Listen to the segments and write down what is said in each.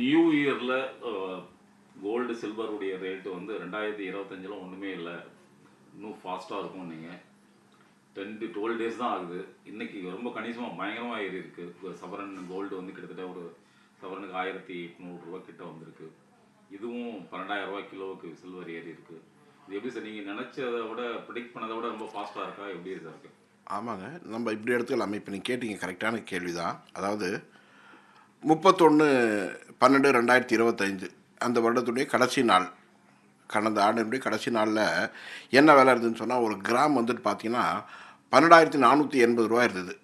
New இயரில் gold சில்வருடைய rate வந்து 2025 ஒன்றுமே இல்லை, இன்னும் ஃபாஸ்ட்டாக இருக்கும். நீங்கள் 10 to 12 டேஸ் தான் ஆகுது. இன்றைக்கி ரொம்ப கணிசமாக பயங்கரமாக ஏறி இருக்குது. சவரன் கோல்டு வந்து கிட்டத்தட்ட ஒரு சவரனுக்கு 1800 கிட்ட வந்திருக்கு. இதுவும் 12,000 கிலோவுக்கு சில்வர் ஏறி இருக்குது. இது எப்படி சார், நீங்கள் நினச்சதை விட ப்ரிடிக்ட் பண்ணதை விட ரொம்ப ஃபாஸ்ட்டாக இருக்கா, எப்படி சார் இருக்குது? ஆமாங்க, நம்ம இப்படி எடுத்துக்கலாம். இப்போ நீங்கள் கேட்டீங்க, கரெக்டான கேள்வி தான். அதாவது 31/12/2025 அந்த வருடத்துடைய கடைசி நாள், கடந்த ஆண்டினுடைய கடைசி நாளில் என்ன விலை இருந்ததுன்னு சொன்னால், ஒரு கிராம் வந்துட்டு பார்த்தீங்கன்னா 12,480 ரூபா இருந்தது.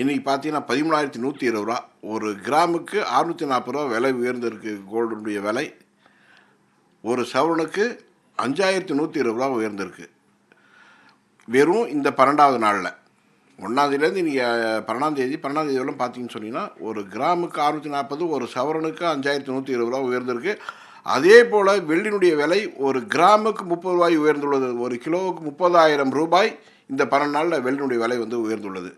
இன்றைக்கி பார்த்தீங்கன்னா 13,120 ரூபா. ஒரு கிராமுக்கு 640 ரூபா விலை உயர்ந்திருக்கு கோல்டுடைய விலை. ஒரு சவரனுக்கு 5,120 ரூபா உயர்ந்திருக்கு. வெறும் இந்த 12வது நாளில், 1ஆந்தேதியிலேருந்து நீங்கள் 12ஆந்தேதி வரலாம் பார்த்தீங்கன்னு சொன்னீங்கன்னா, ஒரு கிராமுக்கு 640, ஒரு சவரனுக்கு 5,120 ரூபா உயர்ந்திருக்கு. அதே போல் வெள்ளியினுடைய விலை ஒரு கிராமுக்கு 30 ரூபாய் உயர்ந்துள்ளது. ஒரு கிலோவுக்கு 30,000 ரூபாய் இந்த 12 நாளில் வெள்ளியினுடைய விலை வந்து உயர்ந்துள்ளது.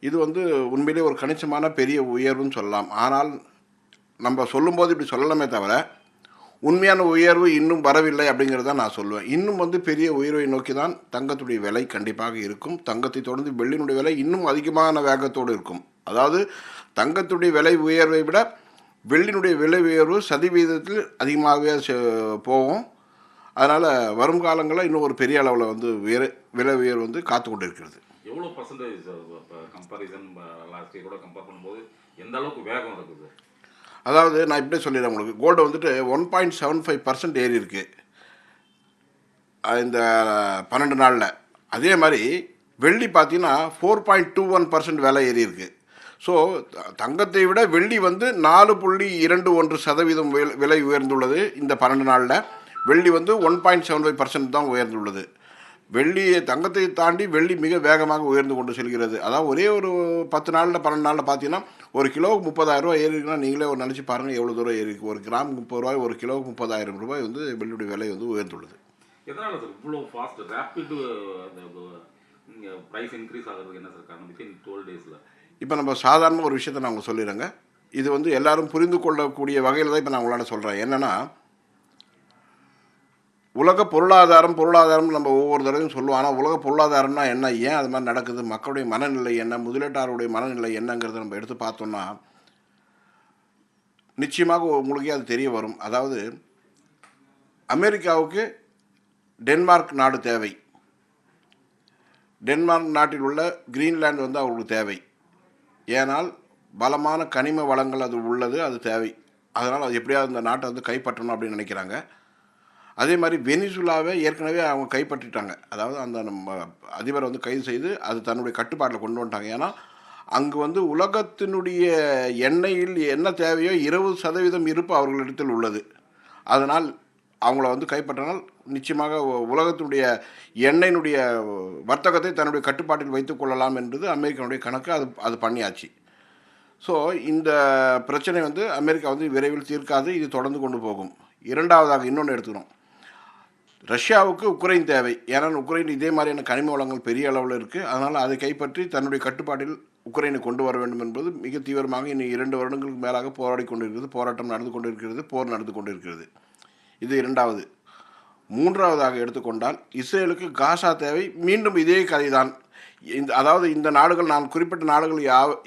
இது வந்து உண்மையிலே ஒரு கணிசமான பெரிய உயர்வுன்னு சொல்லலாம். ஆனால் நம்ம சொல்லும்போது இப்படி சொல்லலாமே தவிர, உண்மையான உயர்வு இன்னும் வரவில்லை அப்படிங்கிறது தான் நான் சொல்லுவேன். இன்னும் வந்து பெரிய உயர்வை நோக்கி தான் தங்கத்துடைய விலை கண்டிப்பாக இருக்கும். தங்கத்தை தொடர்ந்து வெள்ளியினுடைய விலை இன்னும் அதிகமான வேகத்தோடு இருக்கும். அதாவது தங்கத்துடைய விலை உயர்வை விட வெள்ளியினுடைய விலை உயர்வு சதவீதத்தில் அதிகமாகவே போகும். அதனால் வரும் காலங்களில் இன்னும் ஒரு பெரிய அளவில் வந்து விலை உயர்வு வந்து காத்து கொண்டு இருக்கிறது. எவ்வளோ பர்சன்டேஜ் இப்போ கம்பேரிசன் லாஸ்ட் இயரோட கம்பேர் பண்ணும்போது எந்த அளவுக்கு வேகம் இருக்குது? அதாவது நான் இப்படியே சொல்லிடுறேன் உங்களுக்கு. கோல்டு வந்துட்டு 1.75% ஏறி இருக்குது இந்த 12 நாளில். அதே மாதிரி வெள்ளி பார்த்தீங்கன்னா 4.21% விலை ஏறி இருக்குது. ஸோ தங்கத்தை விட வெள்ளி வந்து 4.21% விலை உயர்ந்துள்ளது இந்த 12 நாளில். வெள்ளி வந்து 1.75% தான் உயர்ந்துள்ளது. தங்கத்தை தாண்டி வெள்ளி மிக வேகமாக உயர்ந்து கொண்டு செல்கிறது. அதாவது ஒரே ஒரு 10 நாளில் 12 நாளில் பார்த்தீங்கன்னா ஒரு கிலோவுக்கு 30,000 ரூபாய் ஏறி இருக்குன்னா நீங்களே ஒரு நினச்சி பாருங்கள் எவ்வளோ தூரம் ஏறி இருக்குது. ஒரு கிராம் 30 ரூபாய், ஒரு கிலோவுக்கு 30,000 ரூபாய் வந்து வெள்ளியுடைய விலை வந்து உயர்ந்துள்ளது. எதனால் சார் இவ்வளோ ஃபாஸ்ட் ரேப்பிடு ப்ரைஸ் இன்க்ரீஸ் ஆகிறதுக்கு என்ன சார் காரணம் வித்தின் 12 டேஸில்? இப்போ நம்ம சாதாரண ஒரு விஷயத்தை நான் உங்களுக்கு சொல்லிடுறேங்க. இது வந்து எல்லாரும் புரிந்து கொள்ளக்கூடிய வகையில் தான் இப்போ நான் உங்களால் சொல்கிறேன். என்னென்னா, உலக பொருளாதாரம் நம்ம ஒவ்வொரு தடவையும் சொல்லுவோம். ஆனால் உலக பொருளாதாரம்னா என்ன, ஏன் அது மாதிரி நடக்குது, மக்களுடைய மனநிலை என்ன, முதலீட்டாளருடைய மனநிலை என்னங்கிறத நம்ம எடுத்து பார்த்தோம்னா நிச்சயமாக உங்களுக்கே அது தெரிய வரும். அதாவது அமெரிக்காவுக்கு டென்மார்க் நாடு தேவை. டென்மார்க் நாட்டில் உள்ள கிரீன்லாந்து வந்து அவங்களுக்கு தேவை. ஏனால் பலமான கனிம வளங்கள் அது உள்ளது, அது தேவை. அதனால் அது எப்படியாவது அந்த நாட்டை வந்து கைப்பற்றணும் அப்படின்னு நினைக்கிறாங்க. அதே மாதிரி வெனிசுலாவை ஏற்கனவே அவங்க கைப்பற்றிட்டாங்க. அதாவது அந்த நம்ம அதிபரை வந்து கைது செய்து அது தன்னுடைய கட்டுப்பாட்டில் கொண்டு வந்துட்டாங்க. ஏன்னா அங்கு வந்து உலகத்தினுடைய எண்ணெயில் என்ன தேவையோ 20% இருப்பு அவர்களிடத்தில் உள்ளது. அதனால் அவங்கள வந்து கைப்பற்றினால் நிச்சயமாக உலகத்தினுடைய எண்ணெயினுடைய வர்த்தகத்தை தன்னுடைய கட்டுப்பாட்டில் வைத்து கொள்ளலாம் என்பது அமெரிக்காவுடைய கணக்கு. அது பண்ணியாச்சு. ஸோ இந்த பிரச்சனை வந்து அமெரிக்கா வந்து விரைவில் தீர்க்காது, இது தொடர்ந்து கொண்டு போகும். இரண்டாவதாக இன்னொன்று எடுத்துக்கிறோம். ரஷ்யாவுக்கு உக்ரைன் தேவை. ஏன்னா உக்ரைன் இதே மாதிரியான கனிம வளங்கள் பெரிய அளவில் இருக்குது. அதனால் அதை கைப்பற்றி தன்னுடைய கட்டுப்பாட்டில் உக்ரைனை கொண்டு வர வேண்டும் என்பது மிக தீவிரமாக இன்னும் 2 வருடங்களுக்கு மேலாக போராடி கொண்டிருக்கிறது. போராட்டம் நடந்து கொண்டிருக்கிறது, போர் நடந்து கொண்டிருக்கிறது. இது இரண்டாவது. மூன்றாவதாக எடுத்துக்கொண்டால் இஸ்ரேலுக்கு காசா தேவை. மீண்டும் இதே கதை தான். அதாவது இந்த நாடுகள், நான் குறிப்பிட்ட நாடுகள்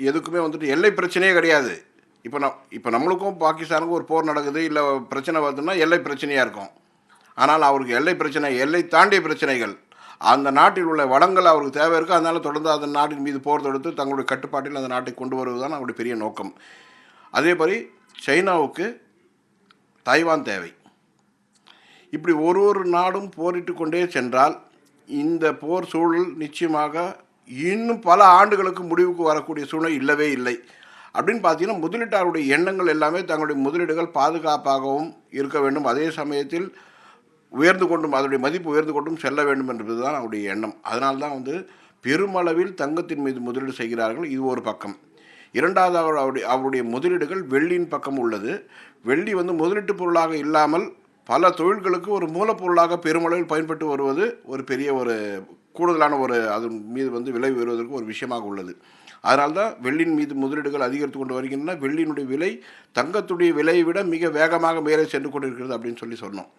எதுக்குமே வந்துட்டு எல்லை பிரச்சனையே கிடையாது. இப்போ நம்மளுக்கும் பாகிஸ்தானுக்கும் ஒரு போர் நடக்குது, இல்லை பிரச்சனை வருதுன்னா எல்லை பிரச்சனையாக இருக்கும். ஆனால் அவருக்கு எல்லை பிரச்சனை, எல்லை தாண்டிய பிரச்சனைகள், அந்த நாட்டில் உள்ள வளங்கள் அவருக்கு தேவை இருக்குது. அதனால் தொடர்ந்து அந்த நாட்டின் மீது போர் தொடுத்து தங்களுடைய கட்டுப்பாட்டில் அந்த நாட்டை கொண்டு வருவதுதான் அவருடைய பெரிய நோக்கம். அதே மாதிரி சைனாவுக்கு தைவான் தேவை. இப்படி ஒரு நாடும் போரிட்டு கொண்டே சென்றால் இந்த போர் சூழல் நிச்சயமாக இன்னும் பல ஆண்டுகளுக்கு முடிவுக்கு வரக்கூடிய சூழ்நிலை இல்லவே இல்லை. அப்படின்னு பார்த்தீங்கன்னா முதலீட்டாளருடைய எண்ணங்கள் எல்லாமே தங்களுடைய முதலீடுகள் பாதுகாப்பாகவும் இருக்க வேண்டும், அதே சமயத்தில் உயர்ந்து கொண்டும் அதனுடைய மதிப்பு உயர்ந்து கொண்டும் செல்ல வேண்டும் என்பது தான் அவருடைய எண்ணம். அதனால்தான் வந்து பெருமளவில் தங்கத்தின் மீது முதலீடு செய்கிறார்கள். இது ஒரு பக்கம். இரண்டாவது அவருடைய முதலீடுகள் வெள்ளியின் பக்கம் உள்ளது. வெள்ளி வந்து முதலீட்டு பொருளாக இல்லாமல் பல தொழில்களுக்கு ஒரு மூலப்பொருளாக பெருமளவில் பயன்பட்டு வருவது ஒரு பெரிய ஒரு கூடுதலான ஒரு அதன் மீது வந்து விலை உயர்வதற்கு ஒரு விஷயமாக உள்ளது. அதனால தான் வெள்ளியின் மீது முதலீடுகள் அதிகரித்து கொண்டு வருகின்றன. வெள்ளியினுடைய விலை தங்கத்துடைய விலையை விட மிக வேகமாக மேலே சென்று கொண்டிருக்கிறது அப்படின்னு சொல்லி சொன்னோம்.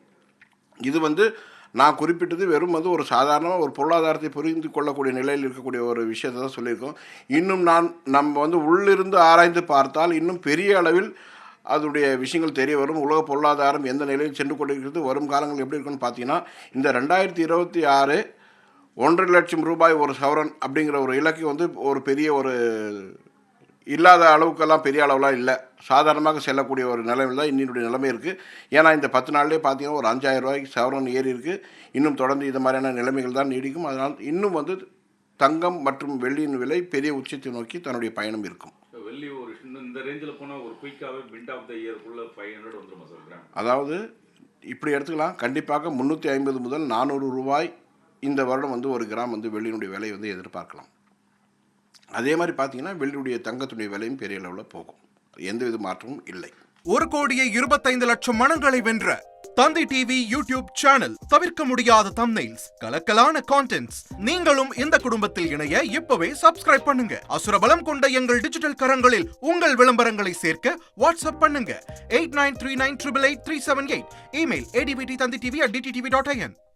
இது நான் குறிப்பிட்டது வெறும் ஒரு சாதாரணமாக ஒரு பொருளாதாரத்தை புரிந்து கொள்ளக்கூடிய நிலையில் இருக்கக்கூடிய ஒரு விஷயத்தை தான் சொல்லியிருக்கோம். இன்னும் நம்ம உள்ளிருந்து ஆராய்ந்து பார்த்தால் இன்னும் பெரிய அளவில் அதனுடைய விஷயங்கள் தெரிய வரும். உலக பொருளாதாரம் எந்த நிலையில் சென்று கொண்டிருக்கிறது, வரும் காலங்கள் எப்படி இருக்குன்னு பார்த்தீங்கன்னா, இந்த 2026 1.5 லட்சம் ரூபாய் ஒரு சவரன் அப்படிங்கிற ஒரு இலக்கு ஒரு பெரிய ஒரு இல்லாத அளவுக்கெல்லாம் பெரிய அளவுலாம் இல்லை, சாதாரணமாக செல்லக்கூடிய ஒரு நிலைமையில் தான் இன்னினுடைய நிலைமை இருக்குது. ஏன்னா இந்த 10 நாள்லேயே பார்த்தீங்கன்னா ஒரு 5000 ரூபாய்க்கு சவரன் ஏறி இருக்குது. இன்னும் தொடர்ந்து இது மாதிரியான நிலைமைகள் தான் நீடிக்கும். அதனால் இன்னும் தங்கம் மற்றும் வெள்ளியின் விலை பெரிய உச்சத்தை நோக்கி தன்னுடைய பயணம் இருக்கும். வெள்ளி ஒரு இந்த ரேஞ்சில் போனால் ஒரு குயிக்காகவே மிட் ஆஃப் த இயர்க்குள்ளே 500 வந்துருமா சார்? அதாவது இப்படி எடுத்துக்கலாம், கண்டிப்பாக 350 முதல் 400 ரூபாய் இந்த வருடம் ஒரு கிராம் வெள்ளியினுடைய விலை எதிர்பார்க்கலாம். அதே மாதிரி பார்த்தீங்கன்னா வெள்ளியுடைய தங்கத்துடைய விலையும் பெரிய அளவில் போகும், எந்தவித மாற்றமும் இல்லை. 1,25,00,000 மனங்களை வென்ற தந்தி டிவி யூடியூப் சேனல். தவிர்க்க முடியாத தம்ப்நெயில்ஸ், கலக்கலான கான்டென்ட்ஸ். நீங்களும் இந்த குடும்பத்தில் இணைய இப்பவே சப்ஸ்கிரைப் பண்ணுங்க. அசுரபலம் கொண்ட எங்கள் டிஜிட்டல் கரங்களில் உங்கள் விளம்பரங்களை சேர்க்க வாட்ஸ்அப் பண்ணுங்க 8939888378. Email advttanditv@dttv.in.